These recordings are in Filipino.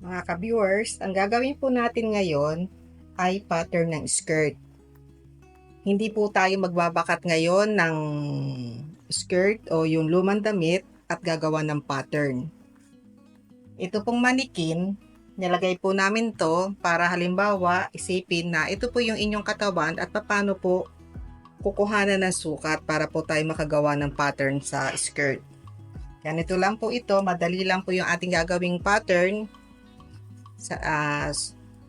Mga ka-viewers, ang gagawin po natin ngayon ay pattern ng skirt. Hindi po tayo magbabakat ngayon ng skirt o yung lumang damit at gagawa ng pattern. Ito pong manikin, nilagay po namin to para halimbawa isipin na ito po yung inyong katawan at paano po kukuhanan ng sukat para po tayo makagawa ng pattern sa skirt. Ganito lang po ito, madali lang po yung ating gagawing pattern.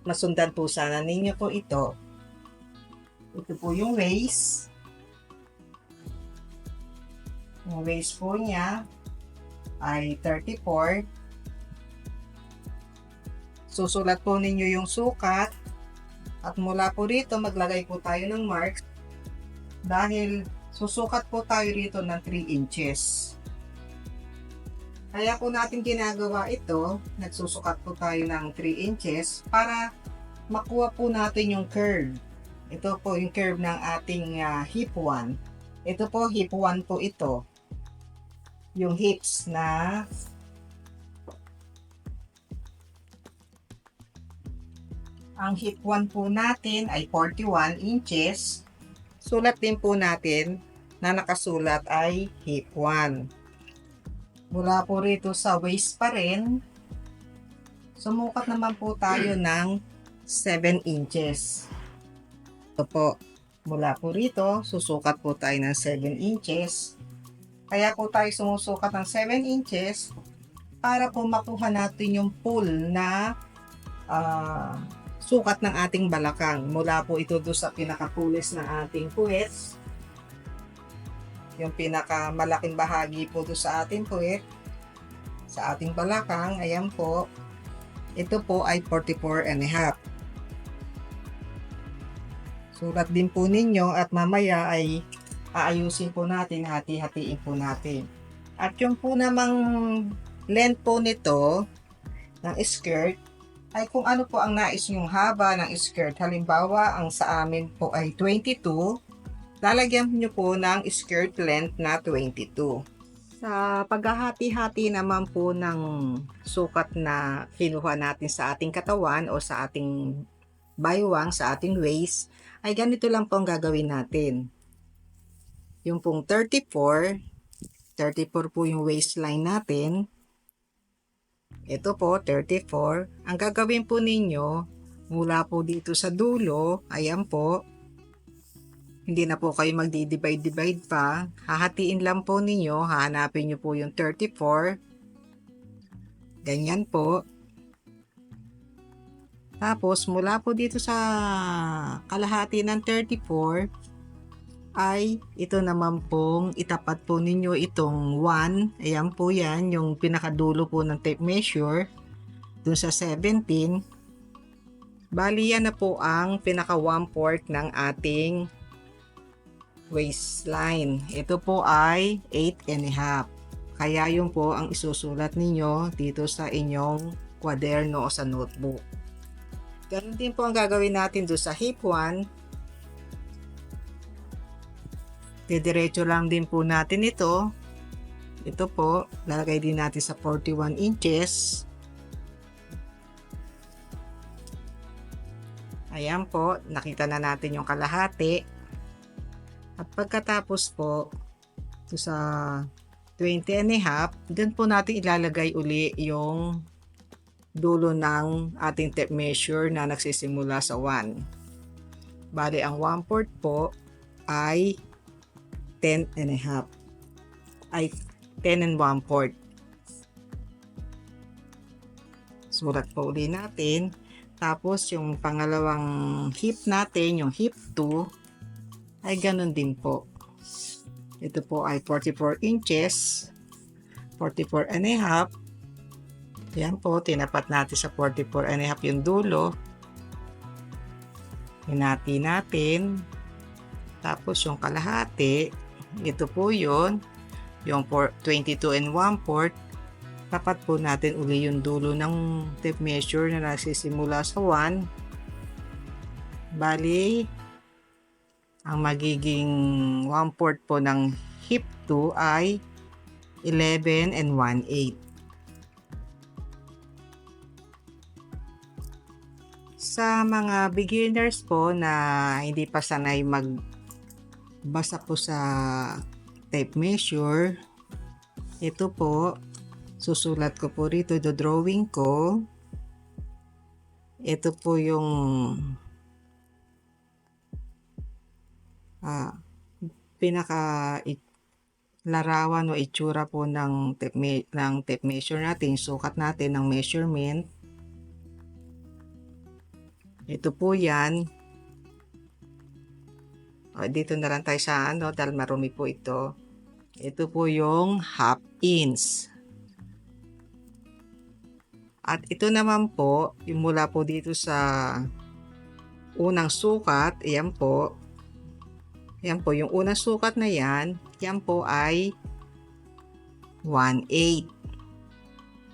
Masundan po sana ninyo po ito. Ito po yung waist. Yung waist po niya ay 34. Susulat po ninyo yung sukat. At mula po rito, maglagay po tayo ng marks. Dahil susukat po tayo rito ng 3 inches. Kaya po natin ginagawa ito, nagsusukat po tayo ng 3 inches para makuha po natin yung curve. Ito po yung curve ng ating hip 1. Ito po, hip 1 po ito. Yung hips na ang hip 1 po natin ay 41 inches. Sulat din po natin na nakasulat ay hip 1. Mula po rito sa waist pa rin, sumukat naman po tayo ng 7 inches. Ito po, mula po rito, susukat po tayo ng 7 inches. Kaya po tayo sumusukat ng 7 inches para po makuha natin yung full na sukat ng ating balakang. Mula po ito doon sa pinakapulis ng ating puwet. Yung pinakamalaking bahagi po doon sa ating puwet, sa ating balakang, ayan po. Ito po ay 44 and a half. Sulat din po ninyo at mamaya ay aayusin po natin, hati-hatiin po natin. At yung po namang length po nito ng skirt ay kung ano po ang nais yung haba ng skirt. Halimbawa, ang sa amin po ay 22. Lalagyan nyo po ng skirt length na 22. Sa paghahati-hati naman po ng sukat na kinuha natin sa ating katawan o sa ating baywang, sa ating waist, ay ganito lang po ang gagawin natin. Yung pong 34 po yung waistline natin. Ito po, 34. Ang gagawin po ninyo, mula po dito sa dulo, ayan po, hindi na po kayo magdi-divide pa. Hahatiin lang po ninyo. Hahanapin nyo po yung 34. Ganyan po. Tapos, mula po dito sa kalahati ng 34, ay ito naman pong itapat po ninyo itong 1. Ayan po yan, yung pinakadulo po ng tape measure. Dun sa 17. Bali yan na po ang pinaka 1/4 ng ating waistline. Ito po ay 8 and a half. Kaya yun po ang isusulat ninyo dito sa inyong kwaderno o sa notebook. Ganun din po ang gagawin natin doon sa hip 1. Didiretso lang din po natin ito. Ito po, lalagay din natin sa 41 inches. Ayan po, nakita na natin yung kalahati. At pagkatapos po, ito sa 20 and a half, dun po natin ilalagay uli yung dulo ng ating tape measure na nagsisimula sa 1. Bali, ang 1/4 po ay 10 and a half. Ay, 10 and 1/4. Sulat po uli natin. Tapos, yung pangalawang hip natin, yung hip 2, ay ganun din po. Ito po ay 44 inches, 44 and a half. Yan po, tinapat natin sa 44 and a half yung dulo. Hinati natin. Tapos yung kalahati, ito po yun, yung 22 and 1/4. Tapat po natin uli yung dulo ng tape measure na nagsisimula sa 1. Bali, ang magiging 1/4 po ng hip 2 ay 11 and 1/8. Sa mga beginners po na hindi pa sanay magbasa po sa tape measure, ito po, susulat ko po rito, drawing ko. Ito po yung pinaka larawan o itsura po ng tape measure natin, sukat natin ng measurement. Ito po yan. Dito na lang tayo sa dahil marumi po ito. Ito po yung half inch. At ito naman po, yung mula po dito sa unang sukat, ayan po. Yan po, yung unang sukat na yan po ay 1/8.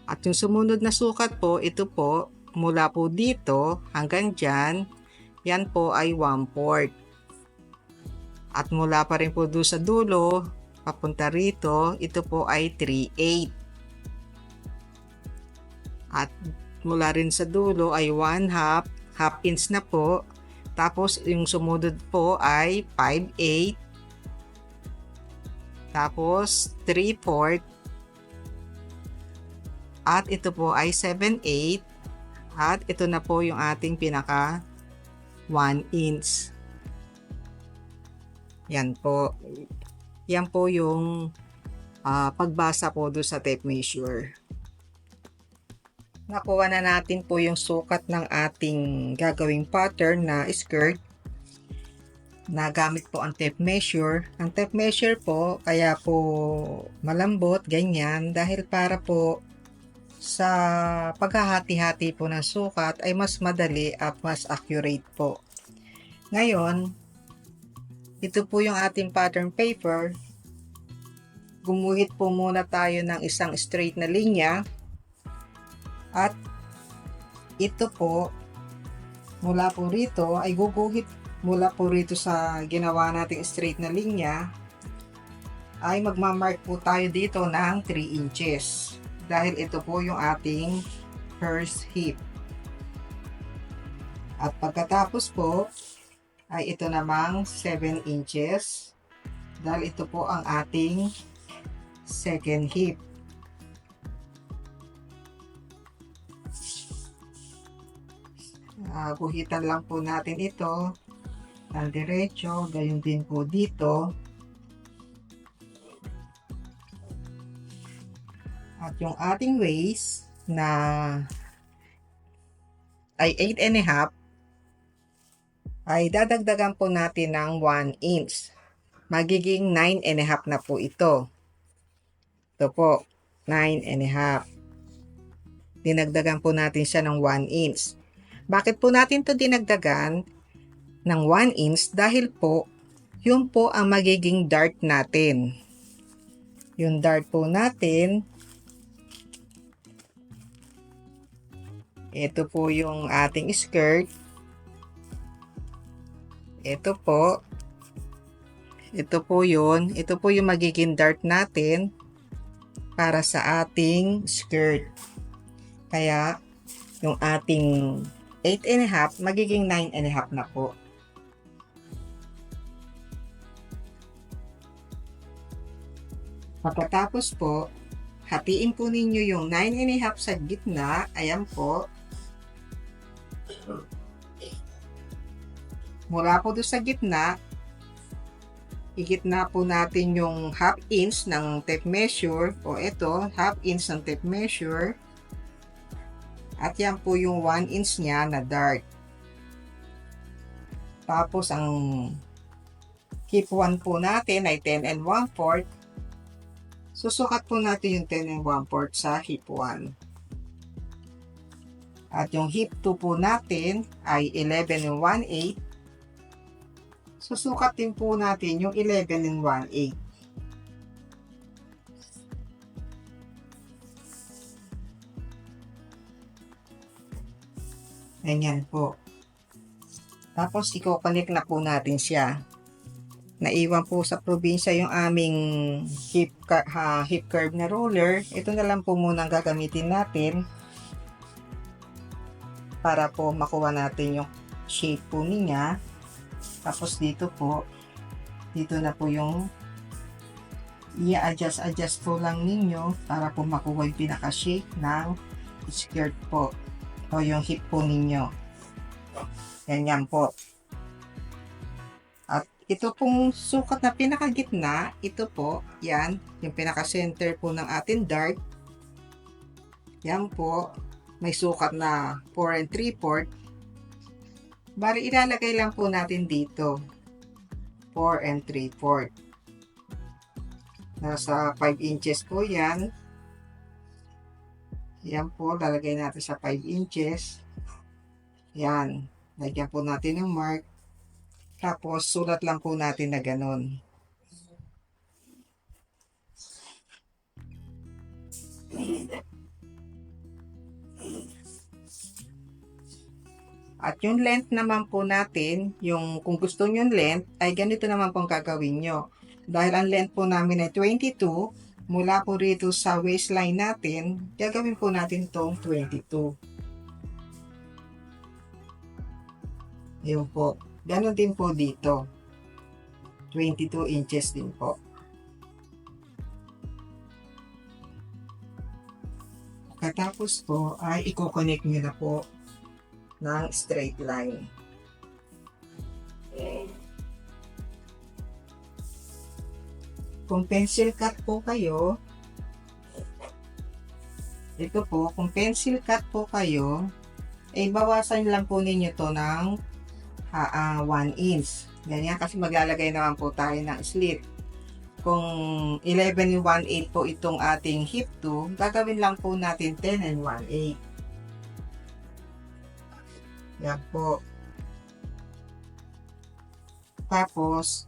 At yung sumunod na sukat po, ito po, mula po dito hanggang dyan, yan po ay 1/4. At mula pa rin po doon sa dulo, papunta rito, ito po ay 3/8. At mula rin sa dulo ay 1/2, half inch na po. Tapos yung sumunod po ay 5/8. Tapos 3/4. At ito po ay 7/8. At ito na po yung ating pinaka 1 inch. Yan po. Yan po yung pagbasa po doon sa tape measure. Nakuha na natin po yung sukat ng ating gagawing pattern na skirt. Nagamit po ang tape measure. Ang tape measure po, kaya po malambot, ganyan, dahil para po sa paghahati-hati po ng sukat ay mas madali at mas accurate po. Ngayon, ito po yung ating pattern paper. Gumuhit po muna tayo ng isang straight na linya. At ito po, mula po rito ay guguhit mula po rito sa ginawa nating straight na linya ay magmamark po tayo dito ng 3 inches. Dahil ito po yung ating first hip. At pagkatapos po ay ito namang 7 inches. Dahil ito po ang ating second hip. Guhitan lang po natin ito ng diretso, gayon din po dito. At yung ating waist na ay 8.5 ay dadagdagan po natin ng 1 inch. Magiging 9.5 na po ito. Ito po, 9.5. Dinagdagan po natin siya ng 1 inch. Bakit po natin to dinagdagan ng 1 inch? Dahil po, yun po ang magiging dart natin. Yung dart po natin, ito po yung ating skirt. Ito po. Ito po yun. Ito po yung magiging dart natin para sa ating skirt. Kaya, yung ating 8.5 magiging 9.5 na po. Pagkatapos po, hatiin po ninyo yung 9.5 sa gitna. Ayan po. Mula po doon sa gitna, igitna po natin yung half inch ng tape measure. O ito, half inch ng tape measure. At yan po yung 1 inch niya na dart. Tapos ang hip 1 po natin ay 10 1/4. Susukat po natin yung 10 1/4 sa hip 1. At yung hip 2 po natin ay 11 1/8. Susukat din po natin yung 11 1/8. Ganyan po. Tapos i-connect na po natin siya. Naiwan po sa probinsya yung aming hip curve na roller. Ito na lang po muna ang gagamitin natin. para po makuha natin yung shape po niya. Tapos dito po, dito na po yung i-adjust po lang ninyo para po makuha yung pinaka-shape ng skirt po o yung hip po ninyo. Ganyan po. At ito pong sukat na pinakagitna, ito po, yan, yung pinaka-center po ng ating dart. Yan po, may sukat na 4 and 3/4. Bali, ilalagay lang po natin dito, 4 and 3/4. Nasa 5 inches po yan. Yan po, lalagay natin sa 5 inches. Yan, lagyan po natin ng mark. Tapos, sulat lang po natin na ganun. At yung length naman po natin, yung kung gusto nyo yung length, ay ganito naman pong gagawin nyo. Dahil ang length po namin ay 22, mula po rito sa waistline natin, gagawin po natin tong 22. Yun po. Ganon din po dito. 22 inches din po. Katapos po ay i-connect nyo na po ng straight line. Kung pencil cut po kayo, ito po, kung pencil cut po kayo, ay bawasan lang po ninyo to ng 1 inch. Ganyan, kasi maglalagay naman po tayo ng slit. Kung 11 and 1/8 po itong ating hip 2, gagawin lang po natin 10 and 1/8. Yan po. Tapos,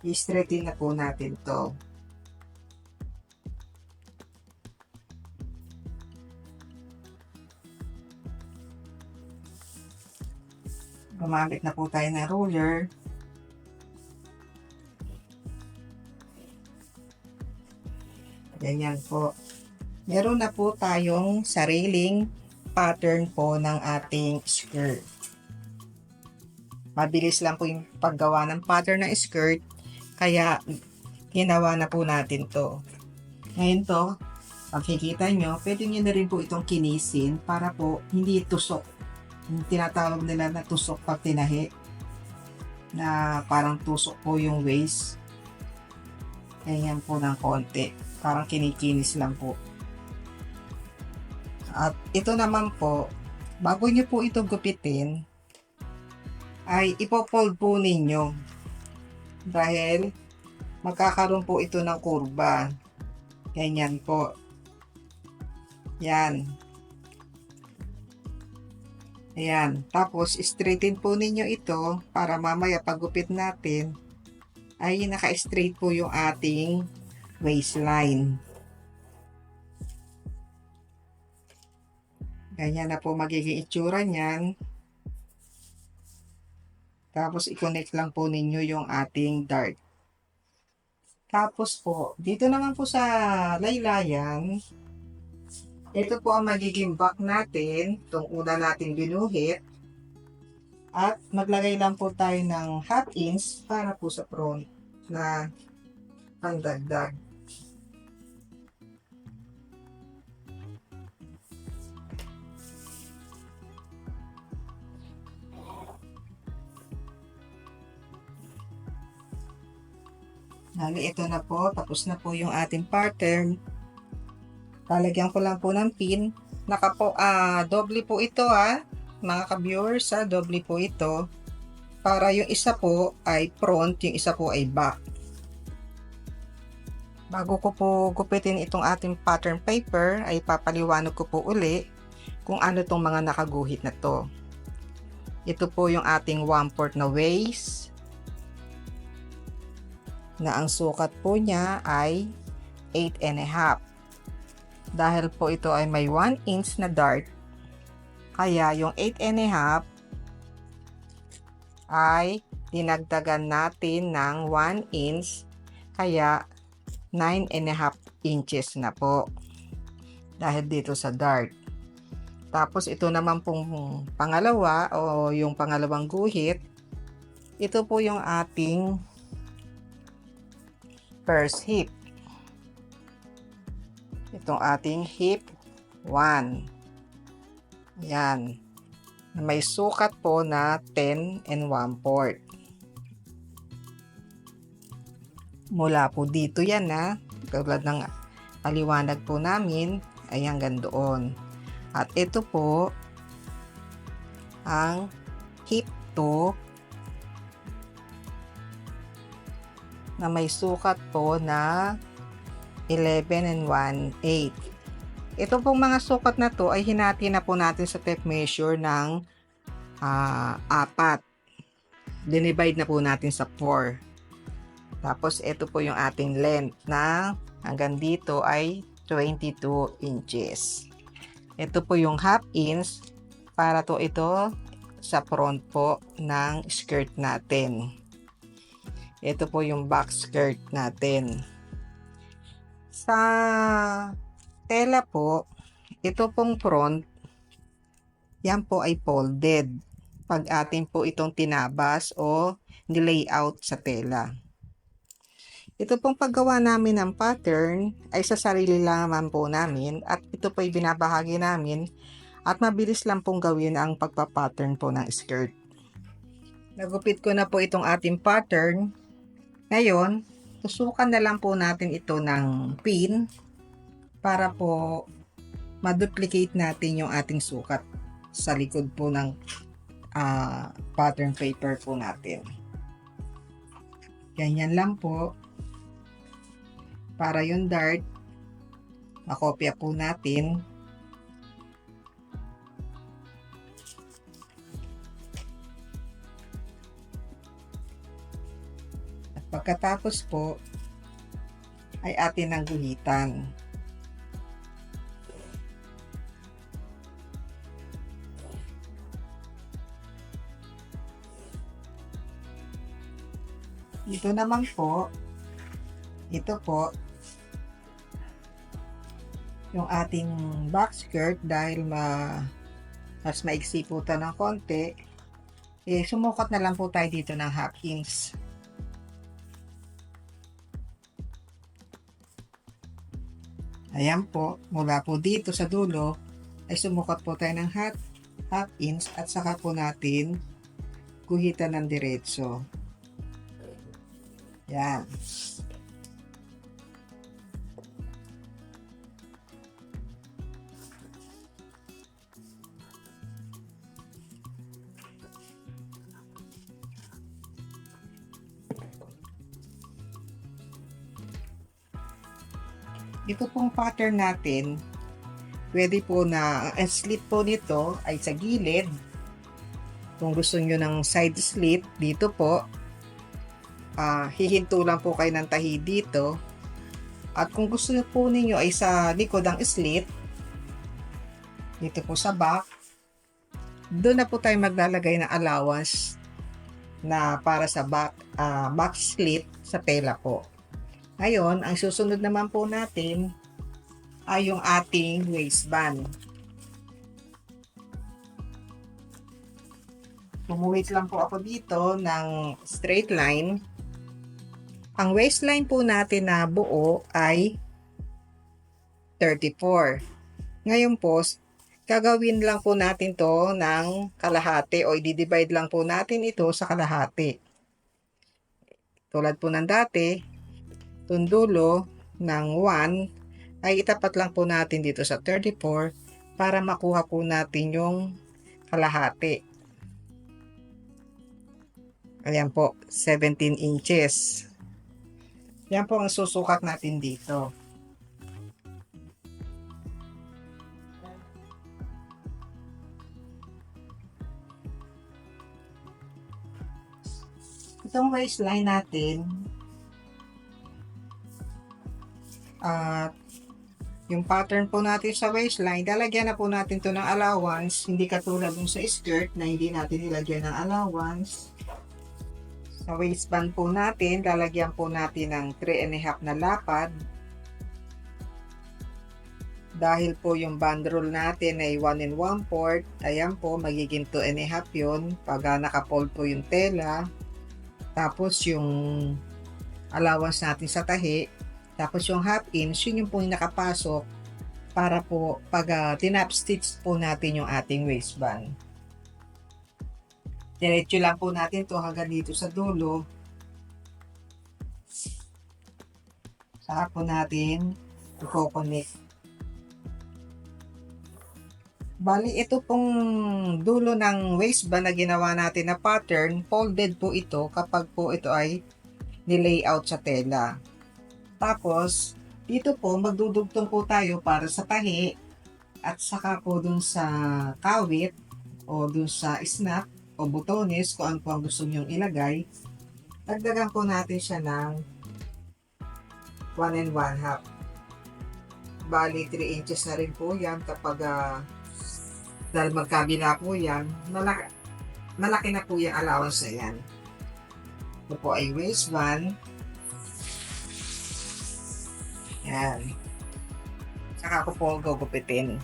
i-straighten na po natin to. Gumamit na po tayo ng ruler. Ganyan po. Meron na po tayong sariling pattern po ng ating skirt. Mabilis lang po yung paggawa ng pattern ng skirt, kaya ginawa na po natin to. Ngayon to, pagkikita nyo, pwede nyo na rin po itong kinisin para po hindi tusok. Yung tinatawag nila na tusok pag tinahi, na parang tusok po yung waist. Ganyan po ng konti. Parang kinikinis lang po. At ito naman po, bago nyo po ito gupitin, ay ipofold po ninyo. Dahil magkakaroon po ito ng kurba. Ganyan po. Yan. Ayan. Tapos, straighten po ninyo ito para mamaya paggupit natin ay naka-straight po yung ating waistline. Ganyan na po magiging itsura niyan. Tapos, i-connect lang po ninyo yung ating dart. Tapos po, dito naman po sa laylayan, ito po ang magiging back natin, itong una natin binuhit. At maglagay lang po tayo ng 1/2 inch para po sa front na pandagdag. Bali, ito na po. Tapos na po yung ating pattern. Lalagyan ko lang po ng pin. Doble po ito mga ka-viewers, doble po ito. Para yung isa po ay front, yung isa po ay back. Bago ko po gupitin itong ating pattern paper, ay papaliwanag ko po uli kung ano itong mga nakaguhit na to. Ito po yung ating 1/4 na waist, na ang sukat po niya ay 8.5. Dahil po ito ay may 1 inch na dart, kaya yung 8.5 ay dinagdagan natin ng 1 inch, kaya 9.5 inches na po dahil dito sa dart. Tapos ito naman pong pangalawa o yung pangalawang guhit, ito po yung ating first hip. Itong ating hip 1. Yan. May sukat po na 10 and 1/4. Mula po dito yan na, tulad ng paliwanag po namin, ay hanggang doon. At ito po ang hip 2 na may sukat po na 11 and 1/8. Ito pong mga sukat na to ay hinati na po natin sa tape measure ng 4. Dinivide na po natin sa 4. Tapos ito po yung ating length na hanggang dito ay 22 inches. Ito po yung half inch para to ito sa front po ng skirt natin. Ito po yung back skirt natin. Sa tela po, ito pong front, yan po ay folded. Pag atin po itong tinabas o nilayout sa tela. Ito pong paggawa namin ng pattern ay sa sarili lang naman po namin at ito po ay binabahagi namin at mabilis lang pong gawin ang pagpapattern po ng skirt. Nagupit ko na po itong ating pattern. Ngayon, tusukan na lang po natin ito ng pin para po ma-duplicate natin yung ating sukat sa likod po ng pattern paper po natin. Ganyan lang po. Para yung dart, makopya po natin. At pagkatapos po, ay atin ang guhitan. Ito naman po, ito po, yung ating back skirt dahil mas maiksi po ito ng konti, sumukat na lang po tayo dito ng half inch. Ayan po, mula po dito sa dulo, ay sumukat po tayo ng half inch at saka po natin guhitan ng diretso. Yan. Ito pong pattern natin, pwede po na ang slit po nito ay sa gilid. Kung gusto nyo ng side slit, dito po, hihinto lang po kayo ng tahi dito. At kung gusto po ninyo ay sa likod ang slit, dito po sa back, doon na po tayo maglalagay ng allowance na para sa back slit sa tela po. Ngayon, ang susunod naman po natin ay yung ating waistband. Pumuhit lang po ako dito ng straight line. Ang waistline po natin na buo ay 34. Ngayon po, gagawin lang po natin to ng kalahati o i-divide lang po natin ito sa kalahati. Tulad po ng dati, itong dulo ng 1 ay itapat lang po natin dito sa 34 para makuha po natin yung kalahati. Ayan po, 17 inches. Yan po ang susukat natin dito. Itong waistline natin, at yung pattern po natin sa waistline, lalagyan na po natin to ng allowance, hindi katulad dun sa skirt na hindi natin nilagyan ng allowance. Sa waistband po natin, lalagyan po natin ng 3.5 na lapad. Dahil po yung bandroll natin ay 1 1/4, ayan po, magiging 2 1/2 yun pag nakafold po yung tela. Tapos yung allowance natin sa tahi, tapos yung half inch, yun yung po yung nakapasok para po pag tinap stitch po natin yung ating waistband. Diretso lang po natin to hanggang dito sa dulo. Saka po natin i-connect. Bali, ito pong dulo ng waistband na ginawa natin na pattern, folded po ito kapag po ito ay nilayout sa tela. Tapos, dito po magdudugtong po tayo para sa tahi at saka po dun sa kawit o dun sa snap o butones kung ano po ang gusto nyong ilagay. Dagdagan po natin siya ng 1 1/2. Bali, 3 inches na rin po yan kapag dahil magkabila po yan, malaki na po yung allowance na yan. Ito po ay waistband. Yan. Saka ko po gugupitin.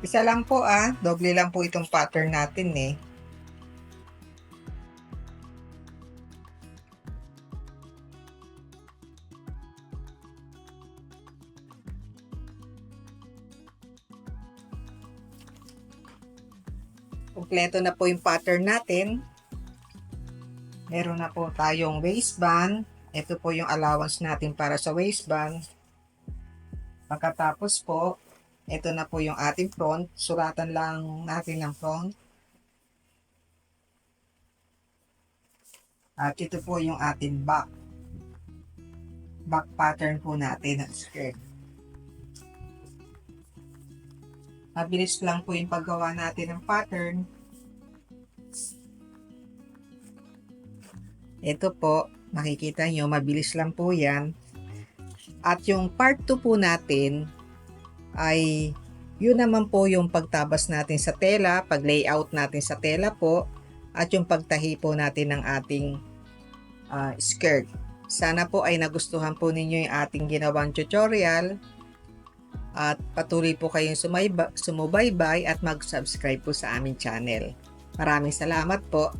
Isa lang po doble lang po itong pattern natin eh. Kompleto na po yung pattern natin. Meron na po tayong waistband. Ito po yung allowance natin para sa waistband. Pagkatapos po, ito na po yung ating front. Suratan lang natin ang front. At ito po yung ating back. Back pattern po natin ng skirt. Mabilis lang po yung paggawa natin ng pattern. Ito po, makikita nyo, mabilis lang po yan. At yung part 2 po natin ay yun naman po yung pagtabas natin sa tela, pag layout natin sa tela po, at yung pagtahi po natin ng ating skirt. Sana po ay nagustuhan po ninyo yung ating ginawang tutorial. At patuloy po kayong sumubaybay at mag-subscribe po sa aming channel. Maraming salamat po.